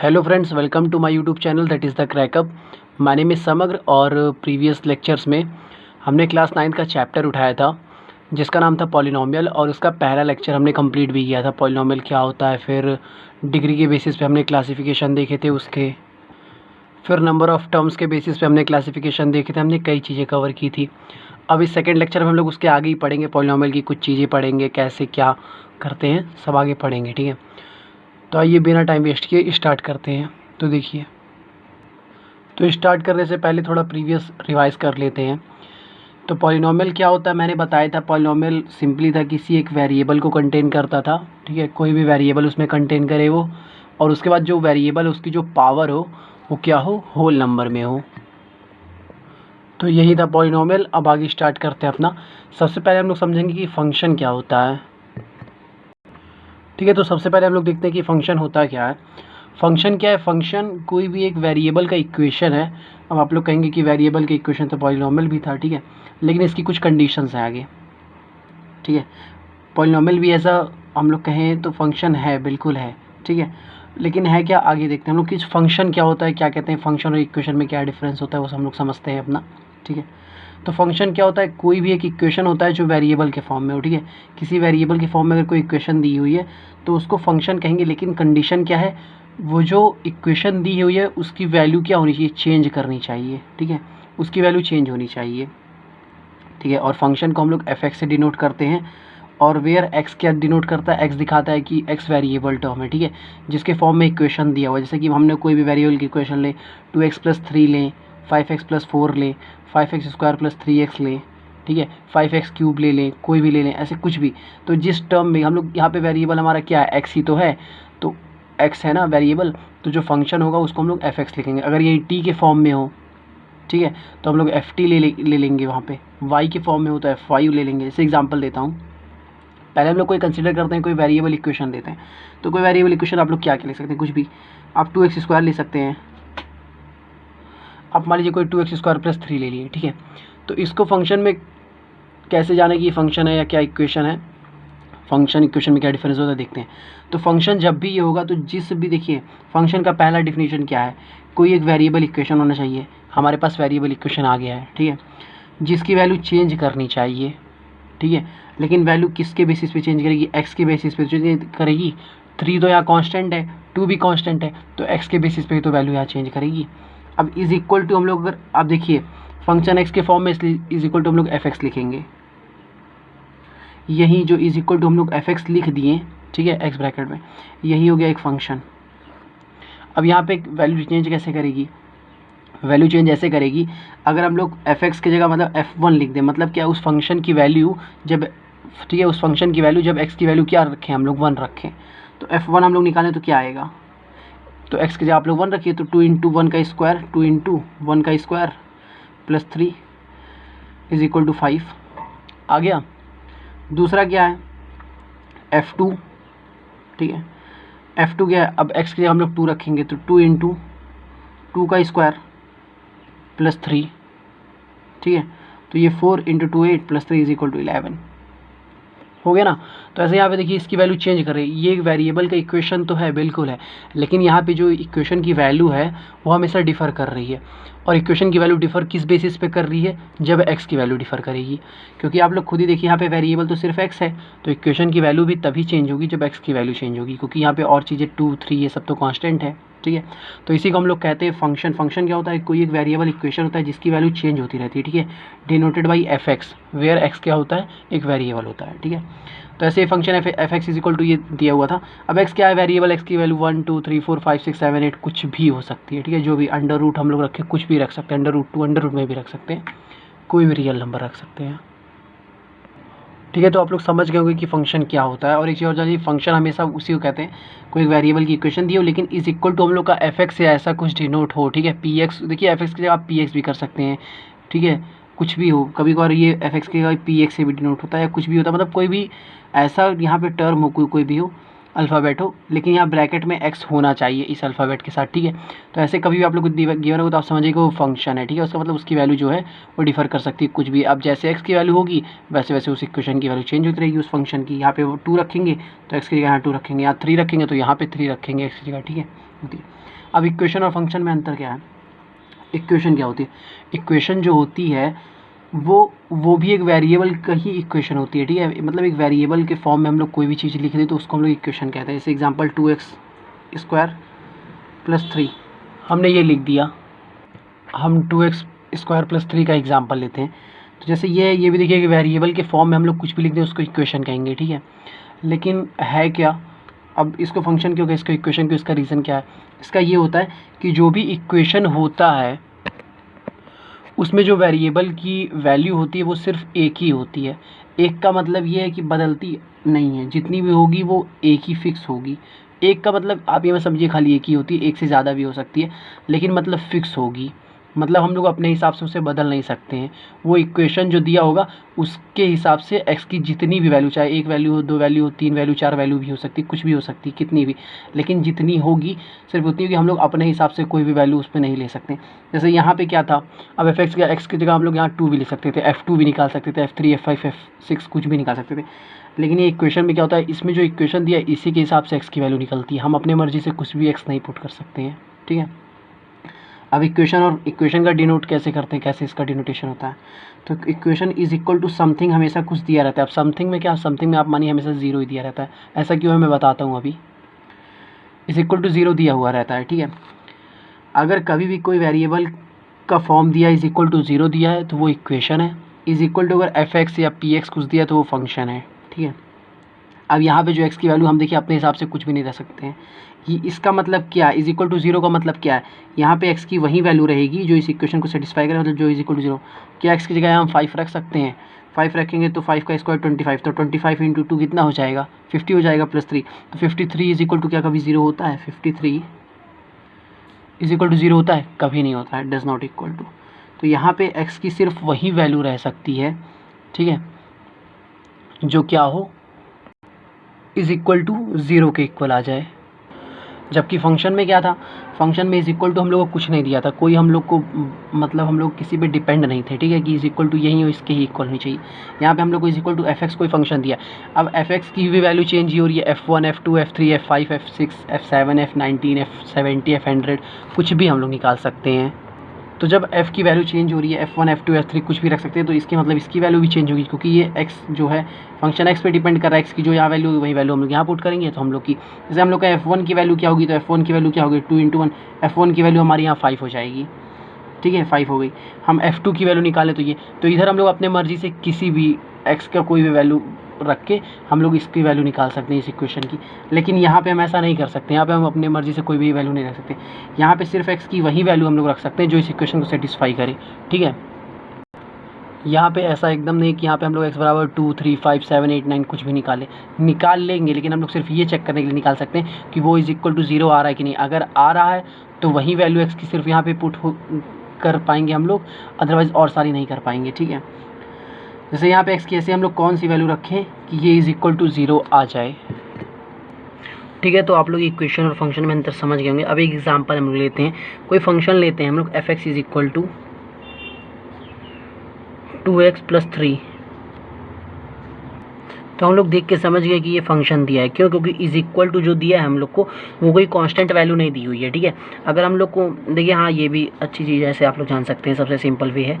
Hello friends, welcome to my YouTube channel that is the crackup. My name is Samagra और previous lectures में हमने class 9 का chapter उठाया था जिसका नाम था पॉलिनोमियल, और उसका पहला लेक्चर हमने कंप्लीट भी किया था। पॉलिनोमियल क्या होता है, फिर डिग्री के बेसिस पे हमने क्लासिफिकेशन देखे थे उसके, फिर नंबर ऑफ़ टर्म्स के बेसिस पे हमने क्लासिफिकेशन देखे थे। हमने कई चीज़ें कवर की थी। अब इस सेकेंड लेक्चर में हम लोग उसके आगे ही पढ़ेंगे, पॉलिनोमियल की कुछ चीज़ें पढ़ेंगे, कैसे क्या करते हैं सब आगे पढ़ेंगे, ठीक है। तो आइए बिना टाइम वेस्ट किए स्टार्ट करते हैं। तो देखिए, तो स्टार्ट करने से पहले थोड़ा प्रीवियस रिवाइज कर लेते हैं। तो पॉलिनोमियल क्या होता है, मैंने बताया था। पॉलिनोमियल सिंपली था, किसी एक वेरिएबल को कंटेन करता था, ठीक है। कोई भी वेरिएबल उसमें कंटेन करे वो, और उसके बाद जो वेरिएबल उसकी जो पावर हो वो क्या हो, होल नंबर में हो। तो यही था पॉलिनोमियल। अब आगे स्टार्ट करते हैं अपना। सबसे पहले हम लोग समझेंगे कि फ़ंक्शन क्या होता है, ठीक है। तो सबसे पहले हम लोग देखते हैं कि फ़ंक्शन होता क्या है। फ़ंक्शन क्या है, फ़ंक्शन कोई भी एक वेरिएबल का इक्वेशन है। अब आप लोग कहेंगे कि वेरिएबल का इक्वेशन तो पॉलिनोमियल भी था, ठीक है, लेकिन इसकी कुछ कंडीशंस हैं आगे, ठीक है। पॉलिनोमियल भी ऐसा हम लोग कहें तो फ़ंक्शन है, बिल्कुल है, ठीक है, लेकिन है क्या, आगे देखते हैं हम लोग कि फ़ंक्शन क्या होता है, क्या कहते हैं फ़ंक्शन और इक्वेशन में क्या डिफरेंस होता है, वो हम लोग समझते हैं अपना, ठीक है। तो फंक्शन क्या होता है, कोई भी एक इक्वेशन होता है जो वेरिएबल के फॉर्म में हो, ठीक है। किसी वेरिएबल के फॉर्म में अगर कोई इक्वेशन दी हुई है तो उसको फंक्शन कहेंगे, लेकिन कंडीशन क्या है, वो जो इक्वेशन दी हुई है उसकी वैल्यू क्या होनी चाहिए, चेंज करनी चाहिए, ठीक है, उसकी वैल्यू चेंज होनी चाहिए, ठीक है। और फंक्शन को हम लोग एफ एक्स से डिनोट करते हैं, और वेयर एक्स क्या डिनोट करता है, एक्स दिखाता है कि एक्स वेरिएबल टर्म है, ठीक है, जिसके फॉर्म में इक्वेशन दिया हुआ है। जैसे कि हमने कोई भी वेरिएबल की इक्वेशन लें, 2x+3 लें, 5x+4 लें, 5x² + 3x लें, ठीक है, 5x³ ले लें, कोई भी ले लें, ऐसे कुछ भी। तो जिस टर्म में हम लोग यहाँ पे वेरिएबल हमारा क्या है, एक्स ही तो है, तो एक्स है ना वेरिएबल, तो जो फंक्शन होगा उसको हम लोग एफ एक्स लिखेंगे। अगर ये टी के फॉर्म में हो, ठीक है, तो हम लोग एफ टी ले लेंगे। वहाँ पे वाई के फॉर्म में हो तो एफ वाई ले लेंगे। जैसे एग्जाम्पल देता हूँ, पहले हम लोग कोई कंसिडर करते हैं, कोई वेरिएबल इक्वेशन लेते हैं। तो कोई वेरिएबल इक्वेशन आप लोग क्या क्या लिख सकते हैं, कुछ भी। आप 2x² ले सकते हैं। आप मान लीजिए कोई 2x² + 3 ले लिए, ठीक है। तो इसको फंक्शन में कैसे जाने कि ये फंक्शन है या क्या इक्वेशन है, फंक्शन इक्वेशन में क्या डिफरेंस होता है देखते हैं। तो फंक्शन जब भी ये होगा तो जिस भी, देखिए फंक्शन का पहला डिफिनीशन क्या है, कोई एक वेरिएबल इक्वेशन होना चाहिए। हमारे पास वेरिएबल इक्वेशन आ गया है, ठीक है, जिसकी वैल्यू चेंज करनी चाहिए, ठीक है। लेकिन वैल्यू किसके बेसिस पे चेंज करेगी, एक्स के बेसिस पे चेंज करेगी। 3 तो यहाँ कांस्टेंट है, 2 भी कांस्टेंट है, तो एक्स के बेसिस पे तो वैल्यू यहाँ चेंज करेगी। अब इज इक्वल टू हम लोग, अगर आप देखिए फंक्शन एक्स के फॉर्म में, इसलिए इज इक्वल टू हम लोग एफ एक्स लिखेंगे। यही जो इज इक्वल टू हम लोग एफ एक्स लिख दिए, ठीक है, एक्स ब्रैकेट में, यही हो गया एक फंक्शन। अब यहाँ पे वैल्यू चेंज कैसे करेगी, वैल्यू चेंज ऐसे करेगी, अगर हम लोग एफ एक्स की जगह मतलब f1 लिख दें, मतलब क्या, उस फंक्शन की वैल्यू जब, ठीक है, उस फंक्शन की वैल्यू जब x की वैल्यू क्या रखें हम लोग, 1 रखें, तो f1 हम लोग निकालें तो क्या आएगा, तो x की जगह आप लोग 1 रखिए, तो 2 × 1 का स्क्वायर, 2 × 1 का स्क्वायर +3 = 5 आ गया। दूसरा क्या है, f2, ठीक है, f2 क्या है, अब x की जगह हम लोग 2 रखेंगे, तो 2 × 2 का स्क्वायर +3, ठीक है, तो ये 4 × 2 8 +3 = 11 हो गया ना। तो ऐसे यहाँ पे देखिए इसकी वैल्यू चेंज कर रही है। ये वेरिएबल का इक्वेशन तो है, बिल्कुल है, लेकिन यहाँ पे जो इक्वेशन की वैल्यू है वो हमेशा डिफ़र कर रही है। और इक्वेशन की वैल्यू डिफ़र किस बेसिस पे कर रही है, जब एक्स की वैल्यू डिफ़र करेगी। क्योंकि आप लोग खुद ही देखिए यहाँ पे वेरिएबल तो सिर्फ एक्स है, तो इक्वेशन की वैल्यू भी तभी चेंज होगी जब एक्स की वैल्यू चेंज होगी, क्योंकि यहाँ पे और चीज़ें 2 3 ये सब तो कॉन्स्टेंट है, ठीक है। तो इसी को हम लोग कहते हैं फंक्शन। फंक्शन क्या होता है, कोई एक वेरिएबल इक्वेशन होता है जिसकी वैल्यू चेंज होती रहती है, ठीक है, denoted by f x, where x क्या होता है, एक वेरिएबल होता है, ठीक है। तो ऐसे function f x equal to ये दिया हुआ था। अब एक्स क्या है, वेरिएबल एक्स की वैल्यू 1 2 3 4 5 6 7 8 कुछ भी हो सकती है, ठीक है, जो भी अंडर रूट हम लोग रखें कुछ भी रख सकते हैं, √2 अंडर रूट में भी रख सकते हैं, कोई भी रियल नंबर रख सकते हैं, ठीक है। तो आप लोग समझ गए होंगे कि फंक्शन क्या होता है। और एक चीज़ और जानिए, फंक्शन हमेशा उसी को कहते हैं, कोई वेरिएबल की इक्वेशन दी हो लेकिन इज इक्वल टू हम लोग का एफ एक्स या ऐसा कुछ डिनोट हो, ठीक है। पी एक्स, देखिए एफ एक्स की जगह आप पी एक्स भी कर सकते हैं, ठीक है, कुछ भी हो, कभी कभार ये एफ एक्स की जगह पी एक्स से भी डिनोट होता है, या कुछ भी होता है, मतलब कोई भी ऐसा यहाँ पे टर्म हो, कोई भी हो, अल्फ़ाबेट हो, लेकिन यहाँ ब्रैकेट में एक्स होना चाहिए इस अल्फ़ाबेट के साथ, ठीक है। तो ऐसे कभी भी आप लोग को गिवन हो तो आप समझिए कि वो फंक्शन है, ठीक है। उसका मतलब उसकी वैल्यू जो है वो डिफ़र कर सकती है कुछ भी। अब जैसे एक्स की वैल्यू होगी वैसे वैसे उस इक्वेशन की वैल्यू चेंज होती रहेगी उस फंक्शन की। यहाँ पे वो 2 रखेंगे तो एक्स की जगह यहाँ 2 रखेंगे, यहाँ 3 रखेंगे तो यहाँ पे 3 रखेंगे एक्स की जगह, ठीक है, होती है। अब इक्वेशन और फंक्शन में अंतर क्या है? इक्वेशन क्या होती है? इक्वेशन जो होती है वो भी एक वेरिएबल का ही इक्वेशन होती है, ठीक है। मतलब एक वेरिएबल के फॉर्म में हम लोग कोई भी चीज़ लिख दें तो उसको हम लोग इक्वेशन कहते हैं। जैसे एग्जांपल 2x² + 3 हमने ये लिख दिया। हम 2x² + 3 का एग्जांपल लेते हैं। तो जैसे ये भी देखिए कि वेरिएबल के फॉर्म में हम लोग कुछ भी लिख दें उसको इक्वेशन कहेंगे, ठीक है। लेकिन है क्या? अब इसको फंक्शन क्यों कहें, इसको इक्वेशन क्यों? इसका रीज़न क्या है? इसका ये होता है कि जो भी इक्वेशन होता है उसमें जो वेरिएबल की वैल्यू होती है वो सिर्फ एक ही होती है। एक का मतलब ये है कि बदलती नहीं है, जितनी भी होगी वो एक ही फिक्स होगी। एक का मतलब आप ये मत समझिए खाली एक ही होती है, एक से ज़्यादा भी हो सकती है, लेकिन मतलब फिक्स होगी। मतलब हम लोग अपने हिसाब से उसे बदल नहीं सकते हैं। वो इक्वेशन जो दिया होगा उसके हिसाब से एक्स की जितनी भी वैल्यू, चाहे 1 वैल्यू हो, 2 वैल्यू हो, 3 वैल्यू, 4 वैल्यू भी हो सकती है, कुछ भी हो सकती है, कितनी भी, लेकिन जितनी होगी सिर्फ उतनी होगी। हम लोग अपने हिसाब से कोई भी वैल्यू उस पर नहीं ले सकते। जैसे यहाँ पे क्या था, अब एक्स की जगह हम लोग यहाँ 2 भी ले सकते थे, F2 भी निकाल सकते थे, F3, F5, F6 कुछ भी निकाल सकते थे। लेकिन ये इक्वेशन में क्या होता है, इसमें जो इक्वेशन दिया है इसी के हिसाब से एक्स की वैल्यू निकलती है। हम अपने मर्जी से कुछ भी एक्स नहीं पुट कर सकते हैं, ठीक है। अब इक्वेशन और इक्वेशन का डिनोट कैसे करते हैं, कैसे इसका डिनोटेशन होता है? तो equation is equal to something, हमेशा कुछ दिया रहता है। अब समथिंग में क्या, समथिंग में आप मानिए हमेशा 0 ही दिया रहता है। ऐसा क्यों है मैं बताता हूँ अभी। इज इक्वल टू 0 दिया हुआ रहता है, ठीक है। अगर कभी भी कोई वेरिएबल का फॉर्म दिया इज इक्वल टू 0 दिया है तो वो इक्वेशन है। इज इक्वल टू अगर f(x) या p(x) कुछ दिया तो वो फंक्शन है, ठीक है। अब यहाँ पे जो x की वैल्यू हम देखिए अपने हिसाब से कुछ भी नहीं रख सकते हैं। ये इसका मतलब क्या है, इज इक्वल टू 0 का मतलब क्या है? यहाँ पे x की वही वैल्यू रहेगी जो इस इक्वेशन को सेटिस्फाई करे, मतलब जो इज इक्वल टू 0। क्या x की जगह हम 5 रख सकते हैं? 5 रखेंगे तो 5 का स्क्वायर 25, तो 25 इंटू 2 कितना हो जाएगा? 50 हो जाएगा +3। तो 53 इज इक्वल टू क्या कभी 0 होता है? 53 इज इक्वल टू 0 होता है? कभी नहीं होता है, डज नॉट इक्वल टू। तो यहाँ पे x की सिर्फ वही वैल्यू रह सकती है, ठीक है, जो क्या हो, इज इक्वल टू 0 के इक्वल आ जाए। जबकि फंक्शन में क्या था, फंक्शन में इज इक्वल टू हम लोग को कुछ नहीं दिया था, कोई हम लोग को मतलब हम लोग किसी पे डिपेंड नहीं थे, ठीक है, कि इज इक्वल टू यही हो, इसके ही इक्वल होनी चाहिए। यहाँ पे हम लोग को इज इक्वल टू f(x) कोई फंक्शन दिया। अब f(x) की भी वैल्यू चेंज ही हो रही है, f1, f2, f3, f5, f6, f7, f19, f70, f100 कुछ भी हम लोग निकाल सकते हैं। तो जब f की वैल्यू चेंज हो रही है, f1, f2, f3 कुछ भी रख सकते हैं, तो इसके मतलब इसकी वैल्यू भी चेंज होगी, क्योंकि ये x जो है फंक्शन x पे डिपेंड कर रहा है। x की जो यहाँ वैल्यू होगी वही वैल्यू हम लोग यहाँ पुट करेंगे। तो हम लोग की जैसे हम लोग का f1 की वैल्यू क्या होगी, तो f1 की वैल्यू क्या होगी 2 × 1, f1 की वैल्यू हमारी यहाँ 5 हो जाएगी, ठीक है, 5 हो गई। हम f2 की वैल्यू निकालें तो ये, तो इधर हम लोग अपने मर्जी से किसी भी x का कोई भी वैल्यू रख के हम लोग इसकी वैल्यू निकाल सकते हैं इस इक्वेशन की। लेकिन यहाँ पे हम ऐसा नहीं कर सकते, यहाँ पे हम अपने मर्जी से कोई भी वैल्यू नहीं रख सकते। यहाँ पे सिर्फ x की वही वैल्यू हम लोग रख सकते हैं जो इस इक्वेशन को सेटिस्फाई करे, ठीक है। यहाँ पे ऐसा एकदम नहीं कि यहाँ पे हम लोग x बराबर 2, 3, 5, 7, 8, 9 कुछ भी निकाल लेंगे, लेकिन हम लोग सिर्फ ये चेक करने के लिए निकाल सकते हैं कि वो इज इक्वल टू 0 आ रहा है कि नहीं। अगर आ रहा है तो वही वैल्यू x की सिर्फ यहाँ पे पुट कर पाएंगे हम लोग, अदरवाइज़ और सारी नहीं कर पाएंगे, ठीक है। जैसे यहाँ पे x की ऐसे हम लोग कौन सी वैल्यू रखें कि ये इज इक्वल टू 0 आ जाए, ठीक है। तो आप लोग इक्वेशन और फंक्शन में अंतर समझ गए होंगे। अब एक एग्जांपल हम लोग लेते हैं, कोई फंक्शन लेते हैं हम लोग f(x) is equal to 2x + 3। तो हम लोग देख के समझ गए कि ये फंक्शन दिया है, क्यों? क्योंकि इज इक्वल टू जो दिया है हम लोग को वो कोई कांस्टेंट वैल्यू नहीं दी हुई है, ठीक है। अगर हम लोग को देखिए, हाँ ये भी अच्छी चीज़ है, ऐसे आप लोग जान सकते हैं, सबसे सिंपल वे है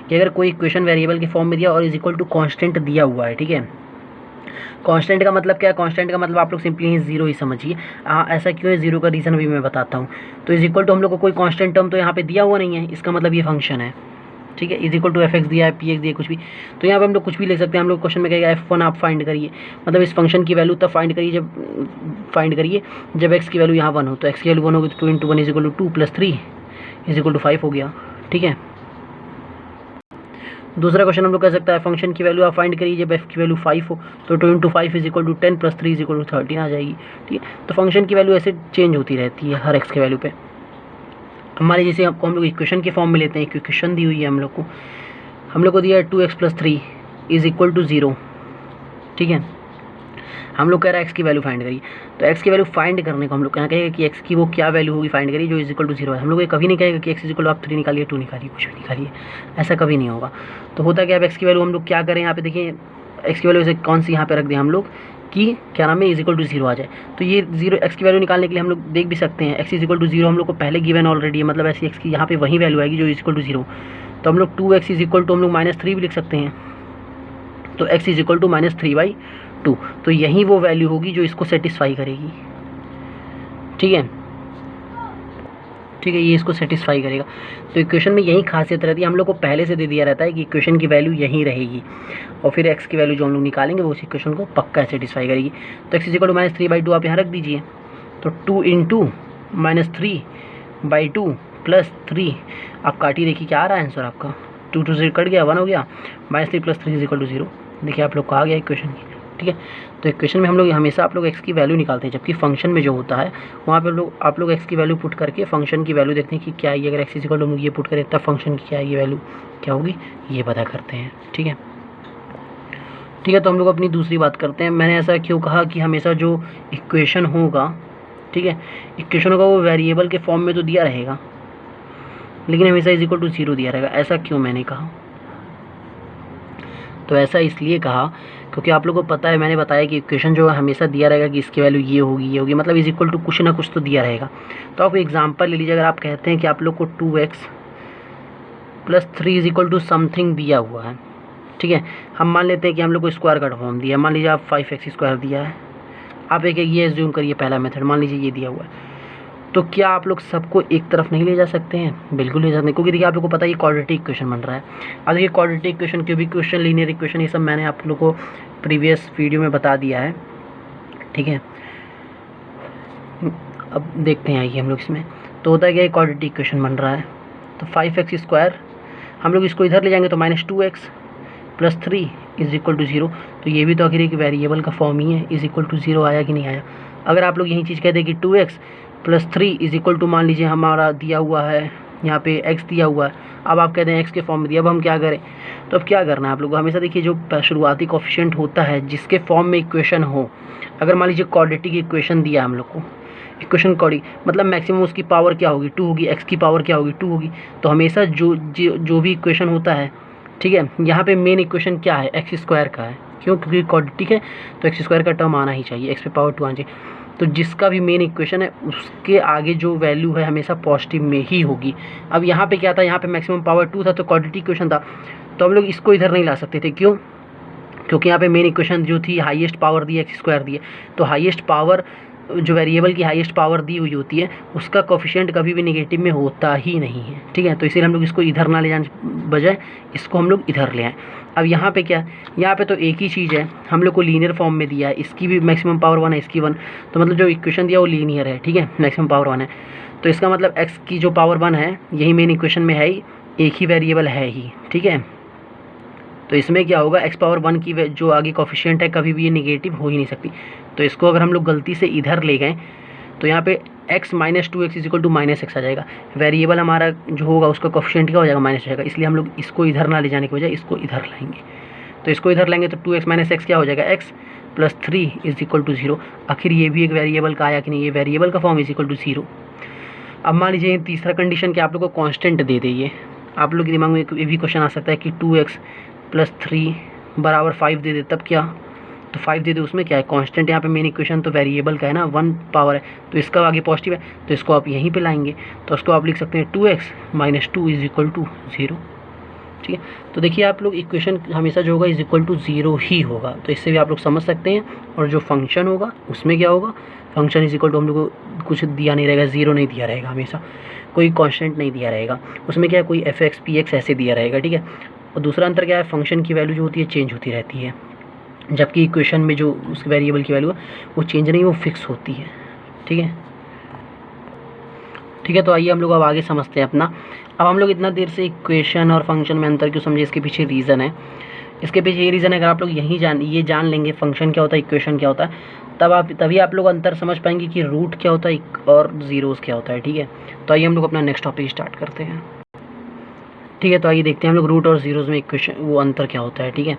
कि अगर कोई इक्वेशन वेरिएबल के फॉर्म में दिया और इज इक्वल टू कांस्टेंट दिया हुआ है, ठीक है। कांस्टेंट का मतलब क्या है? कांस्टेंट का मतलब आप लोग सिंपली 0 ही समझिए। ऐसा क्यों है, 0 का रीज़न भी मैं बताता हूँ। तो इज इक्वल टू हम लोग को कोई कांस्टेंट टर्म तो यहाँ पे दिया हुआ नहीं है, इसका मतलब ये फंक्शन है, ठीक है। इज इक्वल टू f(x) दिया है, p(x) दिया, कुछ भी, तो यहाँ पे हम लोग कुछ भी ले सकते हैं। हम लोग क्वेश्चन में कहेगा f1 आप फाइंड करिए, मतलब इस फंक्शन की वैल्यू तब फाइंड करिए जब x की वैल्यू यहाँ 1 हो। तो x की वैल्यू 1 होगी तो 2 × 1 is equal to 2 + 3 is equal to 5 हो गया, ठीक है। दूसरा क्वेश्चन हम लोग कह सकता है फंक्शन की वैल्यू आप फाइंड करिए जब f की वैल्यू 5 हो, तो 2 × 5 is equal to 10 + 3 is equal to 13 आ जाएगी, ठीक है। तो फंक्शन की वैल्यू ऐसे चेंज होती रहती है हर x के वैल्यू पे। हमारे जैसे आपको हम लोग इक्वेशन के फॉर्म में लेते हैं, इक्वेशन दी हुई है हम लोग को दिया है 2x + 3 इज इक्वल टू 0, ठीक है। हम लोग कह रहे हैं एक्स की वैल्यू फाइंड करिए। तो एक्स की वैल्यू फाइंड करने को हम लोग क्या कहेंगे कि एक्स की वो क्या वैल्यू होगी फाइंड करिए जो इज इक्वल टू 0 है। हम लोग ये कभी नहीं कहेंगे कि एक्स इज इक्वल टू आप 3 निकालिए 2 निकालिए कुछ भी निकालिए, ऐसा कभी नहीं होगा। तो होता क्या है, एक्स की वैल्यू हम लोग क्या करें यहाँ पे देखिए, एक्स की वैल्यू से कौन सी यहाँ पे रख दें हम लोग कि क्या नाम है इज इक्वल टू 0 आ जाए। तो ये 0 एक्स की वैल्यू निकालने के लिए हम लोग देख भी सकते हैं एक्स इज इक्वल टू 0 हम लोग को पहले गिवन ऑलरेडी है, मतलब ऐसी एक्स की यहाँ पे वही वैल्यू आएगी जो इज इक्वल टू 0। तो हम लोग 2x इज इक्वल टू हम लोग -3 भी लिख सकते हैं। तो x इज इक्वल टू -3/2, तो यही वो वैल्यू होगी जो इसको सेटिस्फाई करेगी। ठीक है, ठीक है, ये इसको सेटिस्फाई करेगा। तो इक्वेशन में यही खासियत रहती है, हम लोग को पहले से दे दिया रहता है कि इक्वेशन की वैल्यू यही रहेगी और फिर x की वैल्यू जो हम लोग निकालेंगे वो उस इक्वेशन को पक्का सेटिस्फाई करेगी। तो x इज इक्वल टू -3/2 आप यहाँ रख दीजिए। तो 2 × -3/2 + 3 आप काटिए, देखिए क्या आ रहा है आंसर आपका, 2 2 से कट गया 1 हो गया, -3 + 3 = 0। देखिए आप लोग को आ गया इक्वेशन की। ठीक है, तो इक्वेशन में हम लोग हमेशा आप लोग x की वैल्यू निकालते हैं, जबकि फंक्शन में जो होता है वहाँ पे आप लोग x की वैल्यू पुट करके फंक्शन की वैल्यू देखते हैं कि क्या है। अगर x इक्वल टू ये पुट करें तब फंक्शन की क्या है ये वैल्यू क्या होगी ये पता करते हैं। ठीक है, ठीक है, तो हम लोग अपनी दूसरी बात करते हैं। मैंने ऐसा क्यों कहा कि हमेशा जो इक्वेशन होगा, ठीक है, इक्वेशन होगा वो वेरिएबल के फॉर्म में तो दिया रहेगा लेकिन हमेशा इज इक्वल टू 0 दिया रहेगा। ऐसा क्यों मैंने कहा, तो ऐसा इसलिए कहा क्योंकि आप लोगों को पता है, मैंने बताया कि इक्वेशन जो है हमेशा दिया रहेगा कि इसकी वैल्यू ये होगी, मतलब इज इक्वल टू कुछ ना कुछ तो दिया रहेगा। तो आप एग्जांपल ले लीजिए, अगर आप कहते हैं कि आप लोग को 2x + 3 = समथिंग दिया हुआ है, ठीक है, हम मान लेते हैं कि हम लोग को स्क्वायर का फॉर्म दिया है, मान लीजिए आप 5x² दिया है, आप एक ये एज्यूम करिए पहला मेथड, मान लीजिए ये दिया हुआ है, तो क्या आप लोग सबको एक तरफ नहीं ले जा सकते हैं? बिल्कुल ले जा सकते हैं, क्योंकि देखिए आप लोग को पता है ये क्वाड्रेटिक इक्वेशन बन रहा है। अब देखिए quadratic equation, cubic equation, linear equation, ये सब मैंने आप लोग को प्रीवियस वीडियो में बता दिया है। ठीक है, अब देखते हैं आइए हम लोग इसमें। तो होता है क्या, क्वाड्रेटिक इक्वेशन बन रहा है, तो 5x² हम लोग इसको इधर ले जाएंगे तो -2x + 3 = 0। तो ये भी तो आखिर एक वेरिएबल का फॉर्म ही है, इज इक्वल टू 0 आया कि नहीं आया। अगर आप लोग यही चीज़ कहते हैं कि 2x + 3 = मान लीजिए हमारा दिया हुआ है यहाँ पे x दिया हुआ है, अब आप कहते हैं x के फॉर्म में दिया, अब हम क्या करें? तो अब क्या करना है आप लोग को, हमेशा देखिए जो शुरुआती कोफिशिएंट होता है जिसके फॉर्म में इक्वेशन हो, अगर मान लीजिए क्वाड्रेटिक इक्वेशन दिया हम लोग को, इक्वेशन कॉर्डी मतलब मैक्सिमम उसकी पावर क्या होगी 2 होगी, x की पावर क्या होगी 2 होगी। तो हमेशा जो भी इक्वेशन होता है, ठीक है, यहाँ पे मेन इक्वेशन क्या है, x² का है। क्यों? क्योंकि क्वाड्रेटिक है तो x² का टर्म आना ही चाहिए, x पे पावर 2 आना चाहिए। तो जिसका भी मेन इक्वेशन है उसके आगे जो वैल्यू है हमेशा पॉजिटिव में ही होगी। अब यहाँ पे क्या था, यहाँ पे मैक्सिमम पावर 2 था तो क्वाड्रेटिक इक्वेशन था, तो हम लोग इसको इधर नहीं ला सकते थे। क्यों? क्योंकि यहाँ पे मेन इक्वेशन जो थी हाईएस्ट पावर दी x² दी है, तो हाईएस्ट पावर जो वेरिएबल की हाईएस्ट पावर दी हुई होती है उसका कोफिशिएंट कभी भी नेगेटिव में होता ही नहीं है। ठीक है, तो इसीलिए हम लोग इसको इधर ना ले जाने बजाय इसको हम लोग इधर ले आए। अब यहाँ पे क्या, यहाँ पे तो एक ही चीज़ है, हम लोग को लीनियर फॉर्म में दिया है, इसकी भी मैक्सिमम पावर 1 है, इसकी 1, तो मतलब जो इक्वेशन दिया वो लीनियर है। ठीक है, मैक्सिमम पावर 1 है, तो इसका मतलब x की जो पावर 1 है यही मेन इक्वेशन में है ही, एक ही वेरिएबल है ही। ठीक है, तो इसमें क्या होगा, x⁻1 की जो आगे कोफिशिएंट है कभी भी ये नेगेटिव हो ही नहीं सकती। तो इसको अगर हम लोग गलती से इधर ले गए तो यहाँ पे x - 2x = -x आ जाएगा। वेरिएबल हमारा जो होगा उसका कोफिशिएंट क्या हो जाएगा, माइनस हो जाएगा, इसलिए हम लोग इसको इधर ना ले जाने की बजाय इसको इधर लाएंगे। तो इसको इधर लाएंगे तो 2x - x क्या हो जाएगा, x + 3 = 0। आखिर ये भी एक वेरिएबल का आया कि नहीं, ये वेरिएबल का फॉर्म = 0। अब मान लीजिए तीसरा कंडीशन कि आप लोग को कांस्टेंट दे दे, आप लोग के दिमाग में ये भी क्वेश्चन आ सकता है कि 2x + 3 = 5 दे दे, तब क्या, तो 5 दे दे, उसमें क्या है कांस्टेंट, यहाँ पे मेन इक्वेशन तो वेरिएबल का है ना, 1 पावर है, तो इसका आगे पॉजिटिव है, तो इसको आप यहीं पे लाएंगे, तो उसको आप लिख सकते हैं 2x - 2 = 0। ठीक है, तो देखिए आप लोग इक्वेशन हमेशा जो होगा =0 ही होगा, तो इससे भी आप लोग समझ सकते हैं। और जो फंक्शन होगा उसमें क्या होगा, फंक्शन = हम लोग को कुछ दिया नहीं रहेगा, 0 नहीं दिया रहेगा, हमेशा कोई कांस्टेंट नहीं दिया रहेगा, उसमें क्या है कोई f(x, p(x) ऐसे दिया रहेगा। ठीक है, और दूसरा अंतर क्या है, फंक्शन की वैल्यू जो होती है चेंज होती रहती है, जबकि इक्वेशन में जो उस वेरिएबल की वैल्यू है वो चेंज नहीं, वो फिक्स होती है। ठीक है, ठीक है, तो आइए हम लोग अब आगे समझते हैं अपना। अब हम लोग इतना देर से इक्वेशन और फंक्शन में अंतर क्यों समझे, इसके पीछे रीज़न है। इसके पीछे ये रीज़न है, अगर आप लोग ये जान लेंगे फंक्शन क्या होता है, इक्वेशन क्या होता है, तभी आप लोग अंतर समझ पाएंगे कि रूट क्या होता है और ज़ीरोज़ क्या होता है। ठीक है, तो आइए हम लोग अपना नेक्स्ट टॉपिक स्टार्ट करते हैं। ठीक है, तो आइए देखते हैं हम लोग रूट और ज़ीरोज़ में इक्वेशन वो अंतर क्या होता है। ठीक है,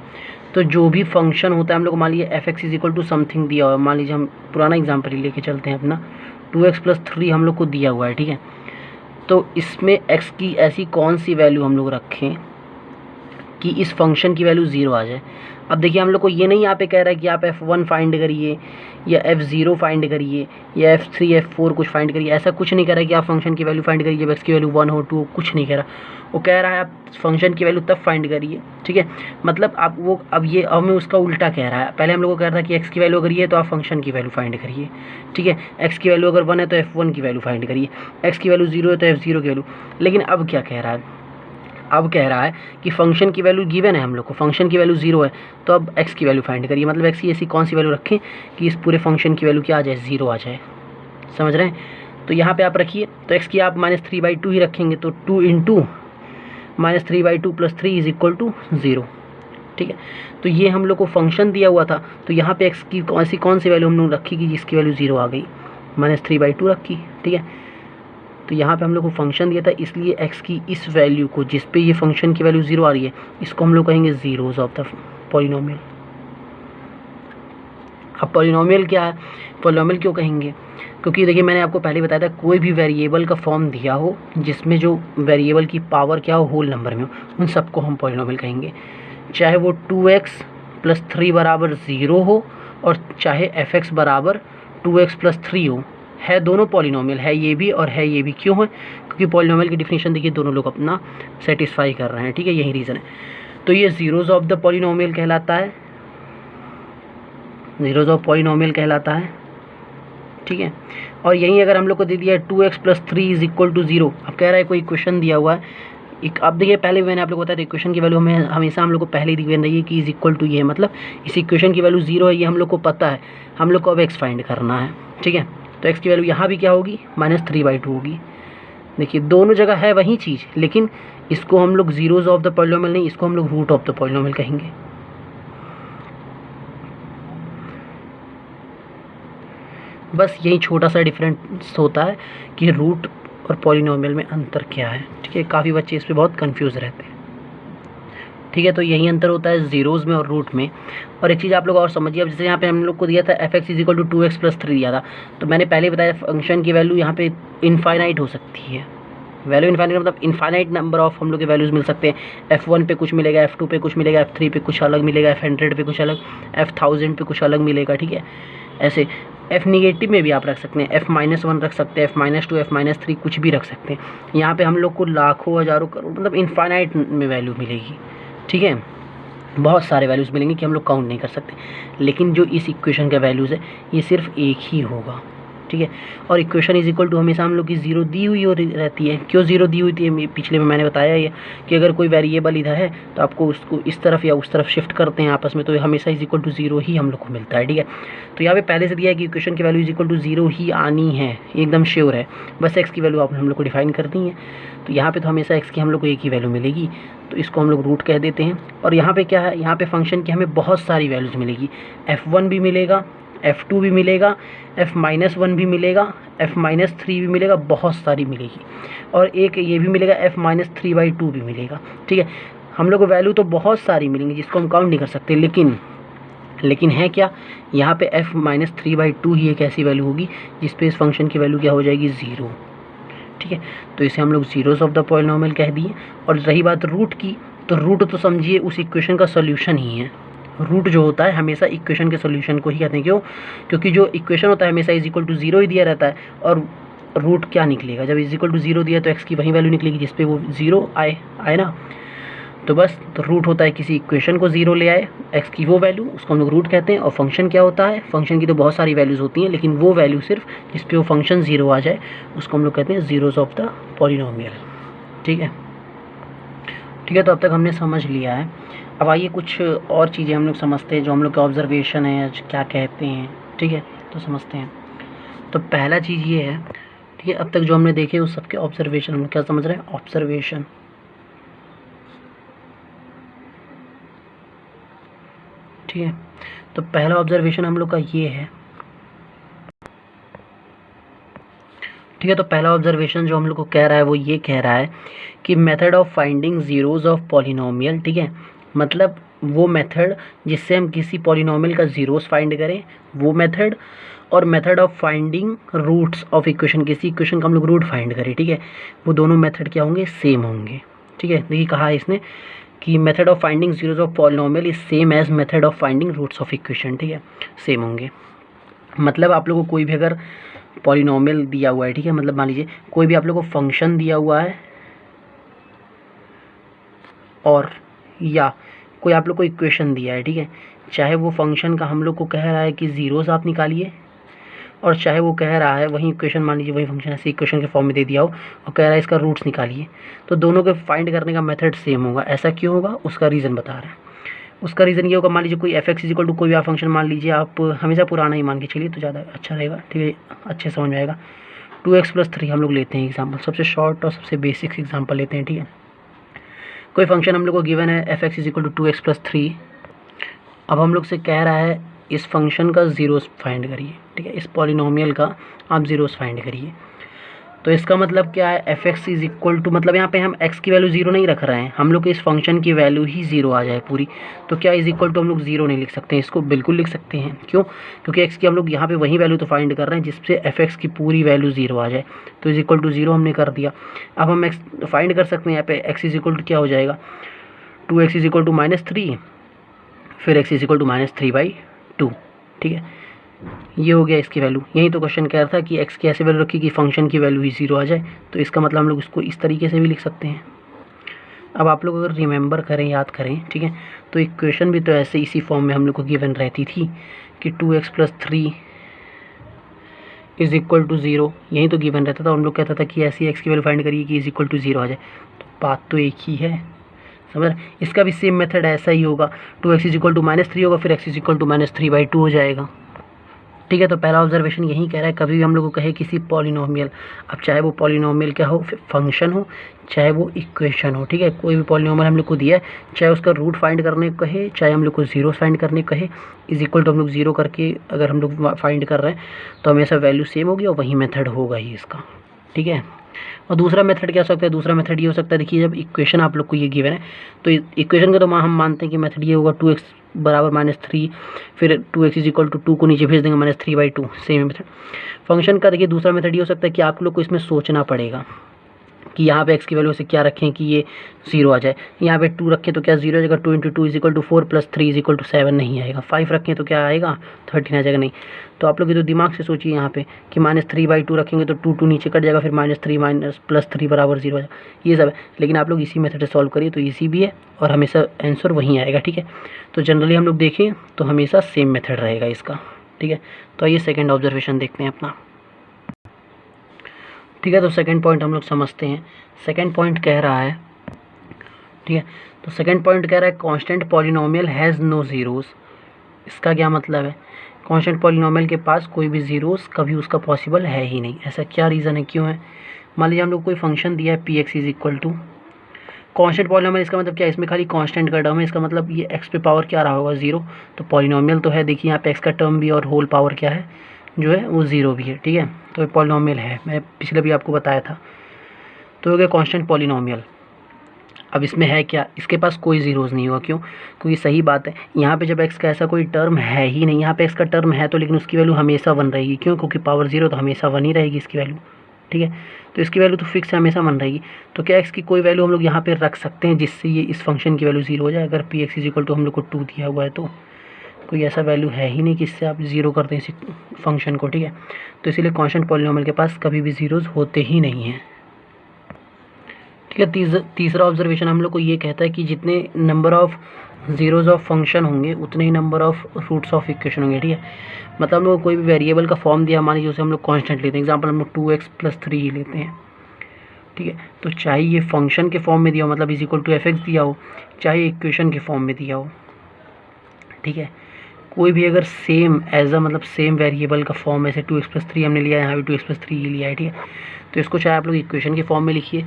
तो जो भी फंक्शन होता है हम लोग मान लीजिए f x is equal to something दिया हुआ है, मान लीजिए हम पुराना एग्जाम्पल ही लेके चलते हैं अपना 2x+3 हम लोग को दिया हुआ है। ठीक है, तो इसमें x की ऐसी कौन सी वैल्यू हम लोग रखें कि इस फंक्शन की वैल्यू 0 आ जाए। अब देखिए हम लोग को ये नहीं यहाँ पे कह रहा है कि आप f1 फाइंड करिए या f0 फाइंड करिए या f3 f4 कुछ फाइंड करिए, ऐसा कुछ नहीं कह रहा है कि आप फंक्शन की वैल्यू फाइंड करिए जब x की वैल्यू 1 हो 2 हो, कुछ नहीं कह रहा। वो कह रहा है आप फंक्शन की वैल्यू तब फाइंड करिए। ठीक है, मतलब आप वो अब ये हमें उसका उल्टा कह रहा है। पहले हम लोग को कह रहा था कि x की वैल्यू अगर ये है तो आप फंक्शन की वैल्यू फाइंड करिए। ठीक है, x की वैल्यू अगर 1 है तो f1 की वैल्यू फाइंड करिए, x की वैल्यू 0 है तो f0 की वैल्यू। लेकिन अब क्या कह रहा है, अब कह रहा है कि फंक्शन की वैल्यू गिवन है हम लोग को, फंक्शन की वैल्यू 0 है, तो अब x की वैल्यू फाइंड करिए। मतलब x की ऐसी कौन सी वैल्यू रखें कि इस पूरे फंक्शन की वैल्यू क्या आ जाए, 0 आ जाए। समझ रहे हैं? तो यहाँ पे आप रखिए, तो x की आप -3/2 ही रखेंगे, तो 2 इंटू -3/2 + 3 इज इक्वल टू 0। ठीक है, तो ये हम लोग को फंक्शन दिया हुआ था, तो यहाँ पे x की ऐसी कौन सी वैल्यू हम लोग रखी कि जिसकी वैल्यू 0 आ गई, -3/2 रखी। ठीक है, तो यहाँ पे हम लोग को फंक्शन दिया था, इसलिए x की इस वैल्यू को जिस पे ये फंक्शन की वैल्यू 0 आ रही है, इसको हम लोग कहेंगे ज़ीरोज़ ऑफ द पॉलिनोमियल। अब पॉलिनोमियल क्या है, पॉलिनोमियल क्यों कहेंगे, क्योंकि देखिए मैंने आपको पहले बताया था कोई भी वेरिएबल का फॉर्म दिया हो जिसमें जो वेरिएबल की पावर क्या हो, होल नंबर में हो, उन सबको हम पॉलिनोमियल कहेंगे। चाहे वो 2x+3 बराबर 0 हो और चाहे f(x) बराबर 2x+3 हो, है दोनों पॉलिनोमियल, है ये भी और है ये भी। क्यों है, क्योंकि पॉलिनोमियल की डिफिनीशन देखिए दोनों लोग अपना सेटिस्फाई कर रहे हैं। ठीक है, यही रीज़न है। तो ये ज़ीरोज़ ऑफ द पॉलिनोमियल कहलाता है, ज़ीरोज़ ऑफ पॉलिनोमियल कहलाता है। ठीक है, और यहीं अगर हम लोग को दे दिया है 2x+3 इज इक्वल टू 0, अब कह रहा है कोई इक्वेशन दिया हुआ है एक, अब देखिए पहले मैंने आप लोग को बताया था इक्वेशन की वैल्यू हमें हमेशा हम लोग को पहले ही गिवन रही है कि इज इक्वल टू ये है, मतलब इस इक्वेशन की वैल्यू 0 है, ये हम लोग को पता है, हम लोग को अब x फाइंड करना है। ठीक है, तो x की वैल्यू यहाँ भी क्या होगी, -3/2 होगी। देखिए दोनों जगह है वही चीज़, लेकिन इसको हम लोग ज़ीरोज़ ऑफ द पॉलिनोमियल नहीं, इसको हम लोग रूट ऑफ द पॉलिनोमियल कहेंगे। बस यही छोटा सा डिफरेंस होता है कि रूट और पॉलिनोमियल में अंतर क्या है। ठीक है, काफ़ी बच्चे इस पे बहुत कंफ्यूज रहते हैं। ठीक है, तो यही अंतर होता है ज़ीरोज़ में और रूट में। और एक चीज़ आप लोग और समझिए, अब जैसे यहाँ पे हम लोग को दिया था f(x) is equal to 2x+3 दिया था, तो मैंने पहले बताया फंक्शन की वैल्यू यहाँ पे इनफाइनाइट हो सकती है। वैल्यू इनफाइनाइट मतलब इनफाइनाइट नंबर ऑफ हम लोग के वैल्यूज़ मिल सकते हैं। f1 पे कुछ मिलेगा, f2 पे कुछ मिलेगा, f3 पे कुछ अलग मिलेगा, f100 पे कुछ अलग, f1000 पे कुछ अलग मिलेगा। ठीक है, ऐसे f निगेटिव में भी आप रख सकते हैं, f-1 रख सकते हैं, f-2, f-3 कुछ भी रख सकते हैं। यहाँ पे हम लोग को लाखों हज़ारों करोड़ मतलब इनफाइनाइट में वैल्यू मिलेगी। ठीक है, बहुत सारे वैल्यूज़ मिलेंगे कि हम लोग काउंट नहीं कर सकते, लेकिन जो इस इक्वेशन का वैल्यूज़ है ये सिर्फ एक ही होगा। ठीक है, और इक्वेशन इज इक्वल टू हमेशा हम लोग की 0 दी हुई हो रहती है। क्यों 0 दी हुई थी, पिछले में मैंने बताया ये कि अगर कोई वेरिएबल इधर है तो आपको उसको इस तरफ या उस तरफ शिफ्ट करते हैं आपस में, तो हमेशा इज इक्वल टू 0 ही हम लोग को मिलता है। ठीक है, तो यहाँ पे पहले से दिया है कि इक्वेशन की वैल्यू इज इक्वल टू 0 ही आनी है, एकदम श्योर है। बस एक्स की वैल्यू आप हम लोग को डिफाइन कर दी है, तो यहाँ पे तो हमेशा एक्स की हम लोग को एक ही वैल्यू मिलेगी, तो इसको हम लोग रूट कह देते हैं। और यहाँ पे क्या है, यहाँ पे फंक्शन की हमें बहुत सारी वैल्यूज़ मिलेगी, f1 भी मिलेगा, f2 भी मिलेगा, f-1 भी मिलेगा, f-3 भी मिलेगा, बहुत सारी मिलेगी, और एक ये भी मिलेगा f-3/2 भी मिलेगा। ठीक है, हम लोग को वैल्यू तो बहुत सारी मिलेंगी जिसको हम काउंट नहीं कर सकते, लेकिन है क्या, यहाँ पे f-3/2 ही एक ऐसी वैल्यू होगी जिस पे इस फंक्शन की वैल्यू क्या हो जाएगी, 0। ठीक है, तो इसे हम लोग ज़ीरोज़ ऑफ द पॉलिनोमियल कह दिए। और रही बात रूट की, तो रूट तो समझिए उस इक्वेशन का सॉल्यूशन ही है। रूट जो होता है हमेशा इक्वेशन के सॉल्यूशन को ही कहते हैं। क्यों, क्योंकि जो इक्वेशन होता है हमेशा इज इक्वल टू 0 ही दिया रहता है, और रूट क्या निकलेगा, जब इज इक्वल टू 0 दिया तो एक्स की वही वैल्यू निकलेगी जिस पे वो 0 आए ना। तो बस, तो रूट होता है किसी इक्वेशन को 0 ले आए, एक्स की वो वैल्यू, उसको हम लोग रूट कहते हैं। और फंक्शन क्या होता है, फंक्शन की तो बहुत सारी वैल्यूज़ होती हैं, लेकिन वो वैल्यू सिर्फ जिस पे वो फंक्शन 0 आ जाए उसको हम लोग कहते हैं ज़ीरोज़ ऑफ द पॉलिनोमियल। ठीक है, ठीक है, तो अब तक हमने समझ लिया है। अब आइए कुछ और चीज़ें हम लोग समझते हैं, जो हम लोग का ऑब्जर्वेशन है, क्या कहते हैं। ठीक है, तो समझते हैं। तो पहला चीज़ ये है, ठीक है, अब तक जो हमने देखे उस सबके ऑब्जर्वेशन हम लोग क्या समझ रहे हैं, ऑब्जर्वेशन। ठीक है, तो पहला ऑब्जर्वेशन हम लोग का ये है, ठीक है, तो पहला ऑब्जर्वेशन जो हम लोग को कह रहा है वो ये कह रहा है कि method of finding zeros of polynomial, ठीक है, मतलब वो मेथड जिससे हम किसी पॉलिनोमियल का ज़ीरोज़ फाइंड करें वो मेथड, और method of finding roots of equation, किसी इक्वेशन का हम लोग रूट फाइंड करें, ठीक है, वो दोनों मेथड क्या होंगे, सेम होंगे। ठीक है, देखिए कहा है इसने कि method of finding zeros of polynomial is same as method of finding roots of equation, ठीक है, सेम होंगे। मतलब आप लोगों को कोई भी अगर पॉलिनोमियल दिया हुआ है, ठीक है, मतलब मान लीजिए कोई भी आप लोगों को फंक्शन दिया हुआ है और या कोई आप लोग को इक्वेशन दिया है, ठीक है, चाहे वो फंक्शन का हम लोग को कह रहा है कि ज़ीरोज़ आप निकालिए, और चाहे वो कह रहा है वही इक्वेशन, मान लीजिए वही फंक्शन ऐसे इक्वेशन के फॉर्म में दे दिया हो और कह रहा है इसका रूट्स निकालिए, तो दोनों के फाइंड करने का मेथड सेम होगा। ऐसा क्यों होगा, उसका रीज़न बता रहा है। उसका रीज़न ये होगा, मान लीजिए कोई f x is equal to कोई भी आप फंक्शन मान लीजिए, आप हमेशा पुराना ही मान के चलिए तो ज़्यादा अच्छा रहेगा, ठीक है, अच्छे समझ में आएगा। 2x+3 हम लोग लेते हैं एग्जाम्पल, सबसे शॉर्ट और सबसे बेसिक एग्जाम्पल लेते हैं, ठीक है। कोई फंक्शन हम लोग को गिवन है f x is equal to 2x+3। अब हम लोग से कह रहा है इस फंक्शन का ज़ीरोज़ फाइंड करिए, ठीक है, इस पॉलिनोमियल का आप ज़ीरोज़ फाइंड करिए। तो इसका मतलब क्या है, f x is equal to, मतलब यहाँ पे हम एक्स की वैल्यू ज़ीरो नहीं रख रहे हैं, हम लोग इस फंक्शन की वैल्यू ही ज़ीरो आ जाए पूरी। तो क्या इज इक्वल टू हम लोग ज़ीरो नहीं लिख सकते हैं, इसको बिल्कुल लिख सकते हैं। क्यों, क्योंकि एक्स की हम लोग यहाँ पे वही वैल्यू तो फाइंड कर रहे हैं जिससे एफ एक्स की पूरी वैल्यू ज़ीरो आ जाए। तो इज इक्वल टू ज़ीरो हमने कर दिया। अब हम एक्स फाइंड कर सकते हैं, यहाँ पे एक्स इज इक्वल टू क्या हो जाएगा, 2x इज इक्वल टू -3, फिर x इज इक्वल टू -3/2, ठीक है, ये हो गया इसकी वैल्यू। यही तो क्वेश्चन कह रहा था कि x की ऐसे वैल्यू रखी कि फंक्शन की वैल्यू ही ज़ीरो आ जाए, तो इसका मतलब हम लोग इसको इस तरीके से भी लिख सकते हैं। अब आप लोग अगर रिमेंबर करें, याद करें, ठीक है, तो इक्वेशन भी तो ऐसे इसी फॉर्म में हम लोग को गिवन रहती थी कि 2x+3 is equal to zero, यही तो गिवन रहता था। हम लोग कहता था कि ऐसी x की वैल्यू फाइंड करिए कि इज इक्वल टू ज़ीरो आ जाए, तो बात तो एक ही है, समझ। इसका भी सेम मेथड ऐसा ही होगा, 2x इज इक्वल टू -3 होगा, फिर x इज इक्वल टू -3/2 हो जाएगा। ठीक है, तो पहला ऑब्जर्वेशन यही कह रहा है, कभी भी हम लोग को कहे किसी पॉलिनोमियल, अब चाहे वो पॉलिनोमियल क्या हो, फंक्शन हो, चाहे वो इक्वेशन हो, ठीक है, कोई भी पॉलिनोमियल हम लोग को दिया है, चाहे उसका रूट फाइंड करने को कहे, चाहे हम लोग को ज़ीरो फाइंड करने को कहे, इज इक्वल टू हम लोग ज़ीरो करके अगर हम लोग फाइंड कर रहे हैं तो हमेशा वैल्यू सेम होगी और वही मेथड होगा ही इसका, ठीक है। और दूसरा मेथड क्या हो सकता है, दूसरा मेथड ये हो सकता है, देखिए जब इक्वेशन आप लोग को ये गिवन है तो इक्वेशन का तो हम मानते हैं कि मेथड ये होगा 2x बराबर -3, फिर 2x इज इक्वल टू 2 को नीचे भेज देंगे -3/2, सेम मेथड। फंक्शन का देखिए दूसरा मेथड ये हो सकता है कि आप लोग को इसमें सोचना पड़ेगा कि यहाँ पे x की वैल्यू से क्या रखें कि ये ज़ीरो आ जाए। यहाँ पे 2 रखें तो क्या ज़ीरो आ जाएगा, 2 × 2 is equal to 4 + 3 is equal to 7 नहीं आएगा। 5 रखें तो क्या आएगा, 13 आ जाएगा, नहीं। तो आप लोग ये तो दिमाग से सोचिए यहाँ पे कि -3/2 रखेंगे तो 2 नीचे कट जाएगा, फिर -3 +3 बराबर 0 आ जाएगा, ये सब है। लेकिन आप लोग इसी मेथड से सॉल्व करिए तो इसी भी है और हमेशा आंसर वहीं आएगा, ठीक है। तो जनरली हम लोग देखें तो हमेशा सेम मेथड रहेगा इसका, ठीक है। तो आइए सेकेंड ऑब्जर्वेशन देखते हैं अपना, ठीक है। तो सेकंड पॉइंट हम लोग समझते हैं। सेकंड पॉइंट कह रहा है, ठीक है, तो सेकंड पॉइंट कह रहा है constant polynomial has no zeros. इसका क्या मतलब है, कांस्टेंट पॉलिनोमियल के पास कोई भी ज़ीरोज़ कभी उसका पॉसिबल है ही नहीं। ऐसा क्या रीज़न है, क्यों है। मान लीजिए हम लोग कोई फंक्शन दिया है px is equal to constant polynomial, इसका मतलब क्या है, इसमें खाली कांस्टेंट का टर्म है, इसका मतलब ये x पे पावर क्या रहा होगा, ज़ीरो। तो पॉलिनोमियल तो है, देखिए यहाँ पे x का टर्म भी और होल पावर क्या है जो है वो ज़ीरो भी है, ठीक है। तो ये पॉलिनोमियल है, मैं पिछले भी आपको बताया था। तो हो गया कांस्टेंट पॉलिनोमियल। अब इसमें है क्या, इसके पास कोई ज़ीरोज़ नहीं होगा, क्यों, क्योंकि सही बात है यहाँ पे जब x का ऐसा कोई टर्म है ही नहीं, यहाँ पे x का टर्म है तो लेकिन उसकी वैल्यू हमेशा 1 रहेगी, क्यों, क्योंकि पावर 0 तो हमेशा 1 ही रहेगी इसकी वैल्यू, ठीक है। तो इसकी वैल्यू तो फिक्स है, हमेशा 1 रहेगी। तो क्या x की कोई वैल्यू हम लोग यहाँ पे रख सकते हैं जिससे ये इस फंक्शन की वैल्यू 0 हो जाए। अगर px इज इक्वल टू हम लोग को 2 दिया हुआ है तो कोई ऐसा वैल्यू है ही नहीं कि इससे आप 0 कर दें इसी फंक्शन को, ठीक है। तो इसीलिए कांस्टेंट पॉलिनोमियल के पास कभी भी ज़ीरोज़ होते ही नहीं हैं, ठीक है। तीसरा ऑब्जर्वेशन हम लोग को ये कहता है कि जितने number of zeros of function होंगे उतने ही number of roots of equation होंगे, ठीक है। मतलब हम लोग कोई भी वेरिएबल का फॉर्म दिया, मान लीजिए उसे हम लोग कांस्टेंट लेते हैं, एग्जांपल हम लोग 2x+3 ही लेते हैं, ठीक है। तो चाहे ये फंक्शन के फॉर्म में दिया हो, मतलब इज इक्वल टू f(x) दिया हो, चाहे इक्वेशन के फॉर्म में दिया हो, ठीक है, कोई भी अगर सेम एज अ मतलब सेम वेरिएबल का फॉर्म, ऐसे 2x+3 हमने लिया है, यहाँ भी 2x+3 ही लिया है, ठीक है। तो इसको चाहे आप लोग इक्वेशन के फॉर्म में लिखिए,